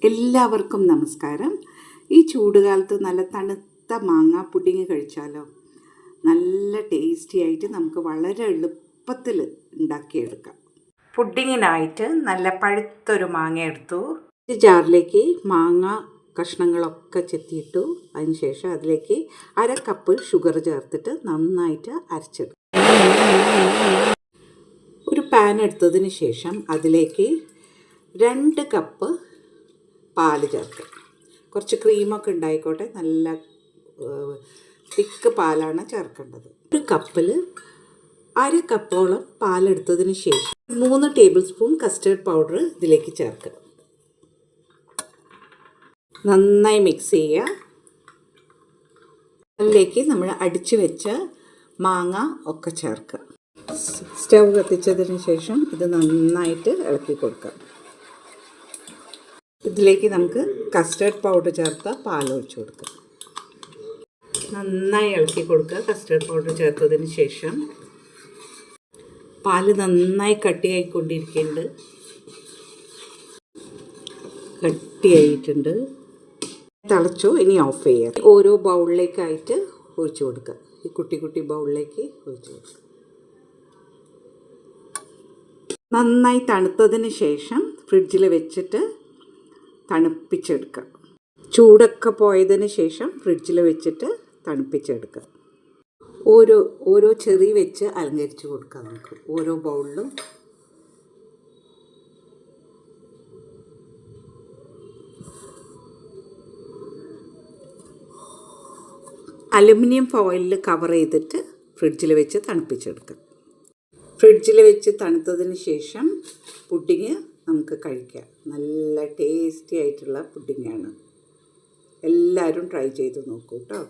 എല്ലാവർക്കും നമസ്കാരം. ഈ ചൂടുകാലത്ത് നല്ല തണുത്ത മാങ്ങ പുഡിങ് കഴിച്ചാലോ? നല്ല ടേസ്റ്റി ആയിട്ട് നമുക്ക് വളരെ എളുപ്പത്തിൽ ഉണ്ടാക്കിയെടുക്കാം. പുഡിങ്ങിനായിട്ട് നല്ല പഴുത്തൊരു മാങ്ങ എടുത്തു. ഒരു ജാറിലേക്ക് മാങ്ങ കഷ്ണങ്ങളൊക്കെ ചെത്തിയിട്ടു. അതിനുശേഷം അതിലേക്ക് 1/2 കപ്പ് ഷുഗർ ചേർത്തിട്ട് നന്നായിട്ട് അരച്ചെടുക്കും. ഒരു പാൻ എടുത്തതിന് ശേഷം അതിലേക്ക് 2 കപ്പ് പാല് ചേർക്കുക. കുറച്ച് ക്രീമൊക്കെ ഉണ്ടായിക്കോട്ടെ, നല്ല തിക്ക് പാലാണ് ചേർക്കേണ്ടത്. ഒരു കപ്പിൽ 1/2 കപ്പോളം പാലെടുത്തതിന് ശേഷം 3 ടേബിൾ സ്പൂൺ കസ്റ്റേർഡ് പൗഡർ ഇതിലേക്ക് ചേർക്കുക. നന്നായി മിക്സ് ചെയ്യുക. അതിലേക്ക് നമ്മൾ അടിച്ചു വെച്ച മാങ്ങ ഒക്കെ ചേർക്കുക. സ്റ്റവ് കത്തിച്ചതിന് ശേഷം ഇത് നന്നായിട്ട് ഇളക്കി കൊടുക്കുക. ഇതിലേക്ക് നമുക്ക് കസ്റ്റേർഡ് പൗഡർ ചേർത്ത പാൽ ഒഴിച്ച് കൊടുക്കുക. നന്നായി ഇളക്കി കൊടുക്കുക. കസ്റ്റേർഡ് പൗഡർ ചേർത്തതിന് ശേഷം പാല് നന്നായി കട്ടിയായിക്കൊണ്ടിരിക്കുന്നുണ്ട്. കട്ടിയായിട്ടുണ്ട്. തിളച്ചു. ഇനി ഓഫ് ചെയ്യുക. ഓരോ ബൗളിലേക്കായിട്ട് ഒഴിച്ചു കൊടുക്കുക. ഈ കുട്ടി കുട്ടി ബൗളിലേക്ക് ഒഴിച്ചു കൊടുക്കുക. നന്നായി തണുത്തതിന് ശേഷം ഫ്രിഡ്ജിൽ വെച്ചിട്ട് തണുപ്പിച്ചെടുക്കുക. ചൂടൊക്കെ പോയതിന് ശേഷം ഫ്രിഡ്ജിൽ വെച്ചിട്ട് തണുപ്പിച്ചെടുക്കുക. ഓരോ ചെറി വെച്ച് അലങ്കരിച്ച് കൊടുക്കുക. നമുക്ക് ഓരോ ബൗളിലും അലുമിനിയം ഫോയിലിൽ കവർ ചെയ്തിട്ട് ഫ്രിഡ്ജിൽ വെച്ച് തണുപ്പിച്ചെടുക്കുക. ഫ്രിഡ്ജിൽ വെച്ച് തണുത്തതിന് ശേഷം പുഡിങ് നമുക്ക് കഴിക്കാം. നല്ല ടേസ്റ്റി ആയിട്ടുള്ള പുഡിങ്ങാണ്. എല്ലാവരും ട്രൈ ചെയ്ത് നോക്കൂ കേട്ടോ.